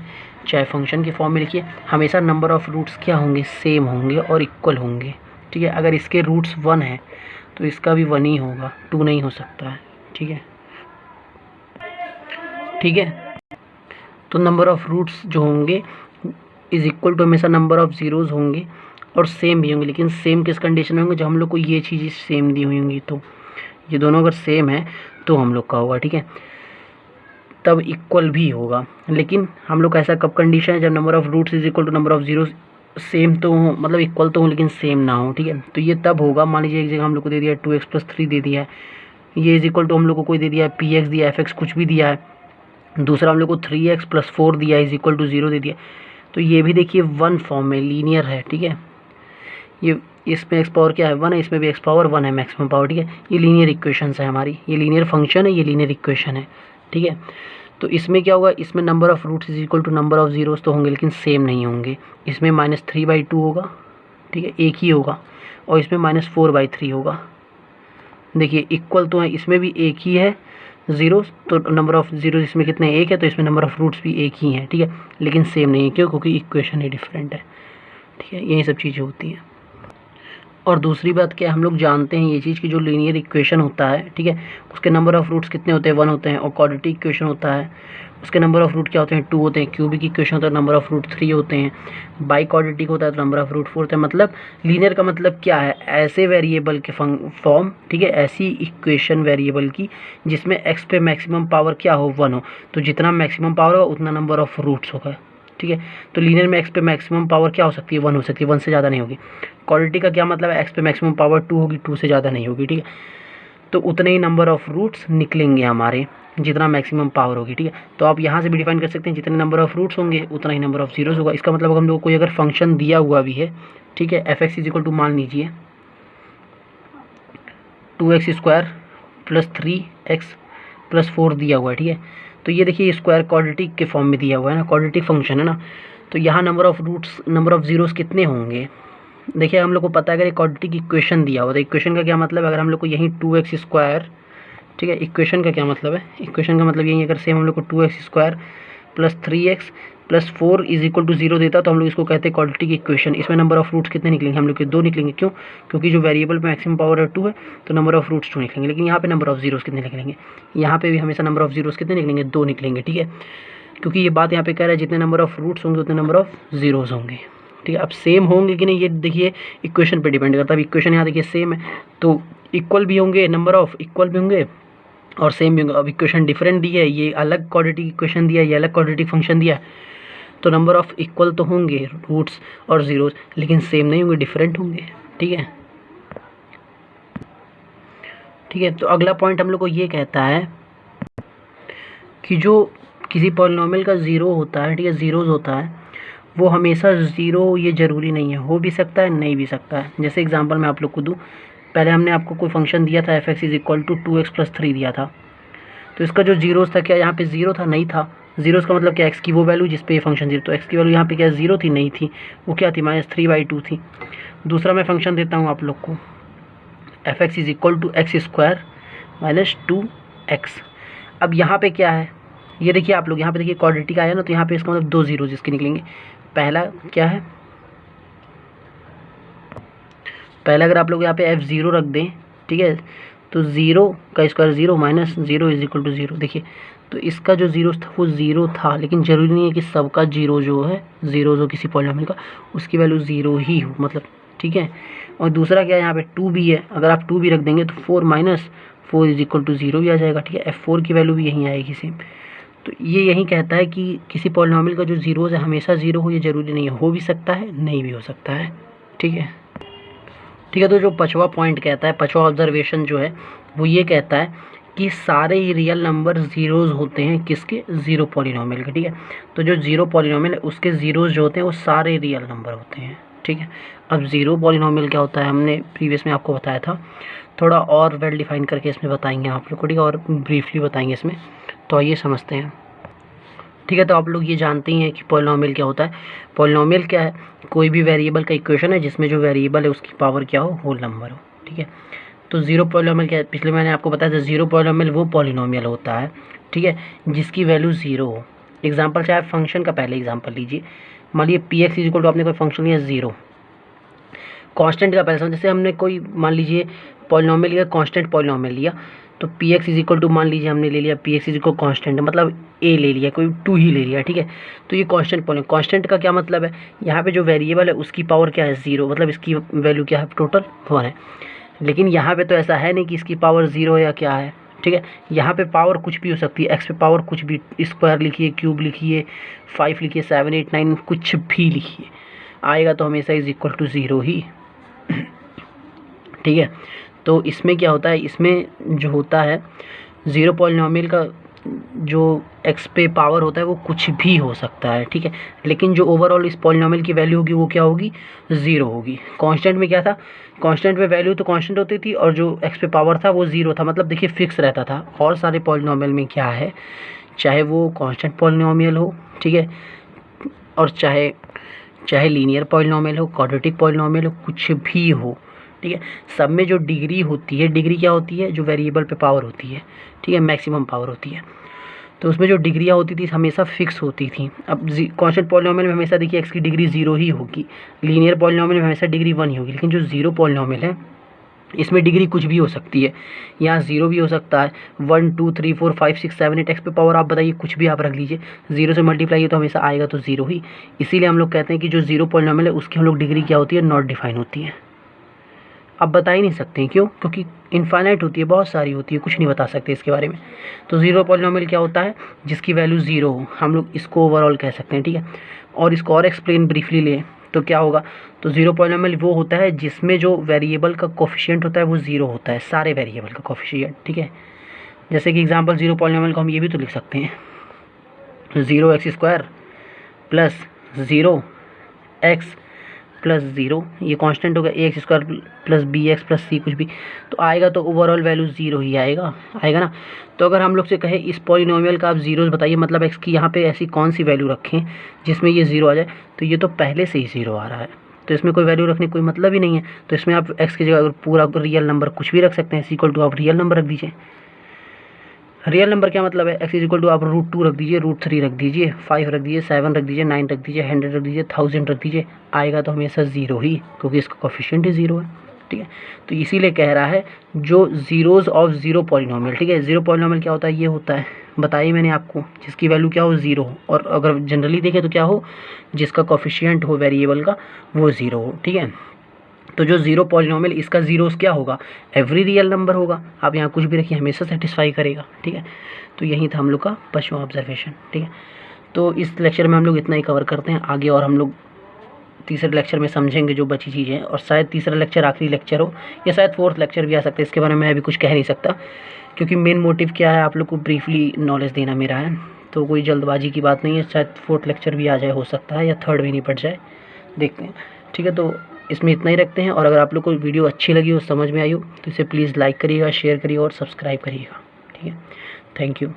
चाहे फंक्शन के फॉर्म में लिखिए, हमेशा नंबर ऑफ़ रूट्स क्या होंगे, सेम होंगे और इक्वल होंगे, ठीक है। अगर इसके रूट्स 1 है तो इसका भी 1 ही होगा, 2 नहीं हो सकता है, ठीक है। ठीक है। तो नंबर ऑफ़ रूट्स जो होंगे इज़ इक्वल टू हमेशा नंबर ऑफ़ ज़ीरोज़ होंगे और सेम भी होंगे, लेकिन सेम किस कंडीशन में होंगे, जब हम लोग को ये चीज़ें सेम दी हुई होंगी। तो ये दोनों अगर सेम है तो हम लोग का होगा, ठीक है, तब इक्वल भी होगा। लेकिन हम लोग ऐसा कब कंडीशन है, जब number of roots is equal to number of zeros same तो हो, मतलब इक्वल तो हो लेकिन सेम ना हो, ठीक है। तो ये तब होगा, मान लीजिए एक जगह हम लोग को दे दिया है 2x + 3 दे दिया है, ये इज़ इक्वल टू हम लोग को कोई दे दिया है px दिया है, fx कुछ भी दिया है, दूसरा हम लोग को 3x + 4 दिया है इज़ इक्वल टू 0 दे दिया। तो ये भी देखिए वन फॉर्म में लीनियर है, ठीक है। ये इसमें एक्स पावर क्या है 1 है, इसमें भी एक्स पावर 1 है मैक्सिमम पावर, ठीक है। ये लीनियर इक्वेशंस है हमारी, ये लीनियर फंक्शन है, ये लीनियर इक्वेशन है, ठीक है। तो इसमें क्या होगा, इसमें number of roots is equal to number of zeros तो होंगे लेकिन सेम नहीं होंगे। इसमें -3/2 होगा, ठीक है, एक ही होगा, और इसमें -4/3 होगा। देखिए इक्वल तो है, इसमें भी एक ही है ज़ीरोज़, तो नंबर ऑफ़ ज़ीरोज़ इसमें कितने, एक है, तो इसमें नंबर ऑफ़ रूट्स भी एक ही हैं, ठीक है, लेकिन सेम नहीं है। क्यों? क्योंकि इक्वेशन ही डिफरेंट है, ठीक है। यही सब चीज़ें होती हैं। और दूसरी बात क्या है, हम लोग जानते हैं ये चीज़ कि जो लीनियर इक्वेशन होता है, ठीक है, उसके नंबर ऑफ़ रूट्स कितने होते हैं, 1 होते हैं। और क्वाड्रेटिक इक्वेशन होता है, उसके नंबर ऑफ़ रूट क्या होते हैं, 2 होते हैं। क्यूबिक इक्वेशन होता है, नंबर ऑफ़ रूट 3 होते हैं। बाई क्वाड्रेटिक होता है तो नंबर ऑफ़ रूट 4 होते हैं। मतलब लीनियर का मतलब क्या है, ऐसे वेरिएबल के फॉर्म, ठीक है, ऐसी इक्वेशन वेरिएबल की जिसमें एक्स पे मैक्सिमम पावर क्या हो, 1 हो। तो जितना मैक्सिमम पावर होगा उतना नंबर ऑफ़ रूट्स होगा, ठीक है। तो लीनियर में एक्स पे मैक्सिमम पावर क्या हो सकती है, 1 हो सकती है, 1 से ज़्यादा नहीं होगी। क्वाड्रेटिक का क्या मतलब है, एक्स पे मैक्सिमम पावर 2 होगी, 2 से ज़्यादा नहीं होगी, ठीक है। तो उतने ही नंबर ऑफ़ रूट्स निकलेंगे हमारे, जितना मैक्सिमम पावर होगी, ठीक है। तो आप यहाँ से भी डिफाइन कर सकते हैं, जितने नंबर ऑफ़ रूट्स होंगे उतना ही नंबर ऑफ़ ज़ीरोज़ होगा। इसका मतलब हम लोग को कोई अगर फंक्शन दिया हुआ भी है, ठीक है, f x is equal to मान लीजिए 2x² + 3x + 4 दिया हुआ है, ठीक है। तो ये देखिए स्क्वायर क्वाड्रेटिक के फॉर्म में दिया हुआ है ना, क्वाड्रेटिक फंक्शन है ना। तो यहाँ number of roots, number of zeros कितने होंगे, देखिए हम लोग को पता है अगर क्वाड्रेटिक इक्वेशन दिया हुआ, तो इक्वेशन का क्या मतलब है, अगर हम लोग को यहीं 2x², ठीक है, इक्वेशन का क्या मतलब है, इक्वेशन का मतलब यही, अगर सेम हम लोग को 2x² + 3x + 4 is equal to 0 देता तो हम लोग इसको कहते हैं क्वाड्रेटिक इक्वेशन। इसमें नंबर ऑफ़ रूट्स कितने निकलेंगे, हम लोग के 2 निकलेंगे। क्यों? क्योंकि जो वेरिएबल पे मैक्सिमम पावर है 2 है, तो नंबर ऑफ़ रूट्स 2 निकलेंगे। लेकिन यहाँ पे नंबर ऑफ़ ज़ीरोज़ कितने निकलेंगे, यहाँ पे भी हमेशा नंबर ऑफ़ ज़ीरोज़ कितने निकलेंगे, 2 निकलेंगे, ठीक है। क्योंकि ये बात यहाँ पे कह रहा है जितने नंबर ऑफ़ रूट्स होंगे उतने नंबर ऑफ़ ज़ीरोज़ होंगे, ठीक है। अब सेम होंगे कि नहीं, ये देखिए इक्वेशन पे डिपेंड करता है। अब इक्वेशन यहाँ देखिए सेम है तो इक्वल भी होंगे, नंबर ऑफ़ इक्वल भी होंगे और सेम भी होंगे। अब इक्वेशन डिफरेंट दी है, ये अलग क्वाड्रेटिक इक्वेशन दिया है, ये अलग क्वाड्रेटिक फंक्शन दिया है, तो नंबर ऑफ़ इक्वल तो होंगे रूट्स और ज़ीरोज़, लेकिन सेम नहीं होंगे, डिफरेंट होंगे, ठीक है, ठीक है। तो अगला पॉइंट हम लोग को ये कहता है कि जो किसी पॉलिनॉमियल का ज़ीरो होता है, ठीक है, ज़ीरोज़ होता है, वो हमेशा ज़ीरो ये ज़रूरी नहीं है, हो भी सकता है, नहीं भी सकता है। जैसे एग्जांपल मैं आप लोग को दूँ, पहले हमने आपको कोई फंक्शन दिया था f(x) is equal to 2x + 3 दिया था, तो इसका जो ज़ीरोज़ था, क्या यहाँ पे ज़ीरो था, नहीं था। ज़ीरोज़ का मतलब क्या, x की वो वैल्यू जिस पे ये फंक्शन ज़ीरो, तो x की वैल्यू यहाँ पे क्या ज़ीरो थी, नहीं थी, वो क्या थी, -3/2 थी। दूसरा मैं फंक्शन देता हूँ आप लोग को, f(x) is equal to x² - 2x। अब यहाँ पे क्या है, ये देखिए आप लोग, यहाँ पे देखिए क्वाड्रेटिक आया ना, तो यहाँ पे इसका मतलब 2 ज़ीरो जिसके निकलेंगे। पहला क्या है, पहले अगर आप लोग यहाँ पे f0 रख दें, ठीक है, तो 0 का स्क्वायर 0 -0 इज़ इक्वल टू 0। देखिए तो इसका जो ज़ीरो था वो 0 था, लेकिन ज़रूरी नहीं है कि सबका ज़ीरो जो है, ज़ीरो जो किसी पॉलिनॉमियल का, उसकी वैल्यू 0 ही हो, मतलब, ठीक है। और दूसरा क्या है, यहाँ पे 2 भी है, अगर आप 2 भी रख देंगे तो 4 - 4 इज़ इक्वल टू 0 भी आ जाएगा, ठीक है। f4 की वैल्यू भी यहीं आएगी सेम। तो ये यही कहता है कि किसी पॉलिनॉमियल का जो ज़ीरोज़ है हमेशा 0 हो, ये ज़रूरी नहीं है, हो भी सकता है, नहीं भी हो सकता है, ठीक है, ठीक है। तो जो पाँचवा पॉइंट कहता है, पाँचवा ऑब्जर्वेशन जो है वो ये कहता है कि सारे ही रियल नंबर ज़ीरोज़ होते हैं, किसके, ज़ीरो पॉलिनॉमियल के, ठीक है। तो जो ज़ीरो पॉलिनॉमियल है उसके ज़ीरोज़ जो होते हैं वो सारे रियल नंबर होते हैं, ठीक है। अब ज़ीरो पॉलिनॉमियल क्या होता है, हमने प्रीवियस में आपको बताया था, थोड़ा और वेल डिफाइन करके इसमें बताएंगे आप लोग को, ठीक है, और ब्रीफली बताएंगे इसमें। तो आइए समझते हैं, ठीक है। तो आप लोग ये जानते ही हैं कि पॉलिनॉमियल क्या होता है। पॉलिनॉमियल क्या है, कोई भी वेरिएबल का इक्वेशन है जिसमें जो वेरिएबल है उसकी पावर क्या हो, होल नंबर हो, ठीक है। तो ज़ीरो पॉलिनॉमियल क्या है, पिछले मैंने आपको बताया था, ज़ीरो पॉलिनॉमियल वो पॉलिनॉमियल होता है, ठीक है, जिसकी वैल्यू 0 हो। एग्जांपल चाहे फंक्शन का पहले एग्जांपल लीजिए, मान लीजिए px इज इक्वल टू, आपने कोई फंक्शन लिया 0, कांस्टेंट का पहले समझ, जैसे हमने कोई मान लीजिए पॉलिनोमियल लिया, कांस्टेंट पॉलिनोमियल लिया, तो p x is equal to, मान लीजिए हमने ले लिया p x is equal constant, मतलब ए ले लिया, कोई 2 ही ले लिया, ठीक है। तो ये कांस्टेंट पॉलिनोमियल, कांस्टेंट का क्या मतलब है, यहाँ पे जो वेरिएबल है उसकी पावर क्या है 0, मतलब इसकी वैल्यू क्या है टोटल 1 है। लेकिन यहाँ पे तो ऐसा है नहीं कि इसकी पावर 0 या क्या है, ठीक है। यहाँ पे पावर कुछ भी हो सकती है, एक्स पे पावर कुछ भी, स्क्वायर लिखिए, क्यूब लिखिए, 5 लिखिए, 7 8 9 कुछ भी लिखिए, आएगा तो हमेशा इज इक्वल टू 0 ही, ठीक है। तो इसमें क्या होता है, इसमें जो होता है 0 पॉलिनोमियल का जो एक्स पे पावर होता है वो कुछ भी हो सकता है, ठीक है। लेकिन जो ओवरऑल इस पॉलिनोमियल की वैल्यू होगी वो क्या होगी, 0 होगी। कांस्टेंट में क्या था, कांस्टेंट में वैल्यू तो कांस्टेंट होती थी और जो एक्स पे पावर था वो 0 था, मतलब देखिए फिक्स रहता था। और सारे पॉलिनोमियल में क्या है, चाहे वो कांस्टेंट पॉलिनोमियल हो, ठीक है, और चाहे लीनियर पॉलिनोमियल हो, क्वाड्रेटिक पॉलिनोमियल हो, कुछ भी हो, ठीक है, सब में जो डिग्री होती है, डिग्री क्या होती है, जो वेरिएबल पे पावर होती है, ठीक है, मैक्सिमम पावर होती है। तो उसमें जो डिग्रियाँ होती थी हमेशा फिक्स होती थी। अब कांस्टेंट पॉलिनोमियल में हमेशा देखिए एक्स की डिग्री 0 ही होगी, लीनियर पॉलिनोमियल में हमेशा डिग्री 1 ही होगी। लेकिन जो 0 पॉलिनोमियल है इसमें डिग्री कुछ भी हो सकती है, यहाँ 0 भी हो सकता है, 1 2 3 4 5 6 7 8 एक्स पे पावर आप बताइए कुछ भी आप रख लीजिए, 0 से मल्टीप्लाई तो हमेशा आएगा तो 0 ही। इसीलिए हम लोग कहते हैं कि जो 0 पॉलिनोमियल है उसकी हम लोग डिग्री क्या होती है, नॉट डिफाइन होती है। अब बता ही नहीं सकते हैं, क्यों, क्योंकि इनफाइनाइट होती है, बहुत सारी होती है, कुछ नहीं बता सकते इसके बारे में। तो 0 पॉलिनोमियल क्या होता है, जिसकी वैल्यू 0 हो, हम लोग इसको ओवरऑल कह सकते हैं, ठीक है। और इसको और एक्सप्लेन ब्रीफली लें तो क्या होगा, तो 0 पॉलिनोमियल वो होता है जिसमें जो वेरिएबल का कोफिशिएंट होता है वो 0 होता है, सारे वेरिएबल का कोफिशिएंट, ठीक है। जैसे कि एग्जांपल 0 पॉलिनोमियल को हम ये भी तो लिख सकते हैं, 0x² प्लस 0x प्लस 0, ये कांस्टेंट होगा, ax² plus bx plus c कुछ भी, तो आएगा तो ओवरऑल वैल्यू 0 ही आएगा ना। तो अगर हम लोग से कहे इस पॉलिनोमियल का आप जीरोस बताइए, मतलब x की यहाँ पे ऐसी कौन सी वैल्यू रखें जिसमें ये 0 आ जाए, तो ये तो पहले से ही 0 आ रहा है, तो इसमें कोई वैल्यू रखने कोई मतलब ही नहीं है। तो इसमें आप x की जगह अगर पूरा रियल नंबर कुछ भी रख सकते हैं, इक्वल टू आप रियल नंबर रख दीजिए। रियल नंबर क्या मतलब है, x इज इक्वल टू आप √2 रख दीजिए, √3 रख दीजिए, 5 रख दीजिए, 7 रख दीजिए, 9 रख दीजिए, 100 रख दीजिए, 1000 रख दीजिए, आएगा तो हमेशा 0 ही, क्योंकि इसका कोफिशिएंट ही 0 है, ठीक है। तो इसीलिए कह रहा है जो जीरोज ऑफ 0 पॉलिनोमियल, ठीक है। 0 पॉलिनोमियल क्या होता है, ये होता है, बताइए मैंने आपको, जिसकी वैल्यू क्या हो 0 हो, और अगर जनरली देखें तो क्या हो, जिसका कोफिशिएंट हो वेरिएबल का वो 0 हो, ठीक है। तो जो 0 पॉलिनोमियल इसका जीरोस क्या होगा, एवरी रियल नंबर होगा, आप यहाँ कुछ भी रखिए हमेशा सेटिस्फाई करेगा, ठीक है। तो यही था हम लोग का पश्चिम ऑब्जर्वेशन, ठीक है। तो इस लेक्चर में हम लोग इतना ही कवर करते हैं, आगे और हम लोग तीसरे लेक्चर में समझेंगे जो बची चीज़ें हैं, और शायद तीसरा लेक्चर आखिरी लेक्चर हो, या शायद 4th लेक्चर भी आ सकता है, इसके बारे में मैं अभी कुछ कह नहीं सकता, क्योंकि मेन मोटिव क्या है, आप लोग को ब्रीफली नॉलेज देना मेरा है, तो कोई जल्दबाजी की बात नहीं है। शायद 4th लेक्चर भी आ जाए, हो सकता है, या 3rd भी नहीं पड़ जाए, देखते हैं, ठीक है। तो इसमें इतना ही रखते हैं, और अगर आप लोग को वीडियो अच्छी लगी हो, समझ में आई हो, तो इसे प्लीज़ लाइक करिएगा, शेयर करिएगा और सब्सक्राइब करिएगा, ठीक है। Thank you.